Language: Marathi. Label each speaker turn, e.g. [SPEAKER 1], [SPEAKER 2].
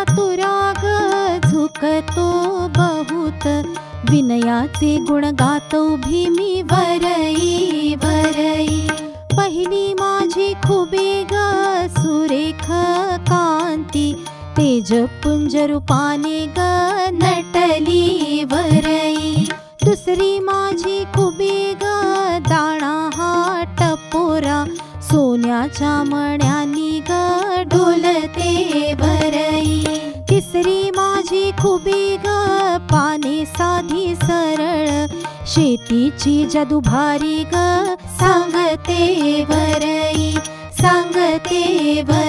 [SPEAKER 1] चातुरा ग झुकतो बहुत, विनयाचे गुण गातो भीमी वरई वरई। पहिली माझी खुबे ग सुरेख कांती, तेज पुंज रूपाने ग नटली वरई। दुसरी माझी खुबे ग दाणा हा टपोरा, सोन्याच्या मण्यांनी ग डोलते वरई। तिसरी माझी खुबे ग पाने साधी सरळ, शेतीची जदू भारी ग सांगते वरई सांगते वरई।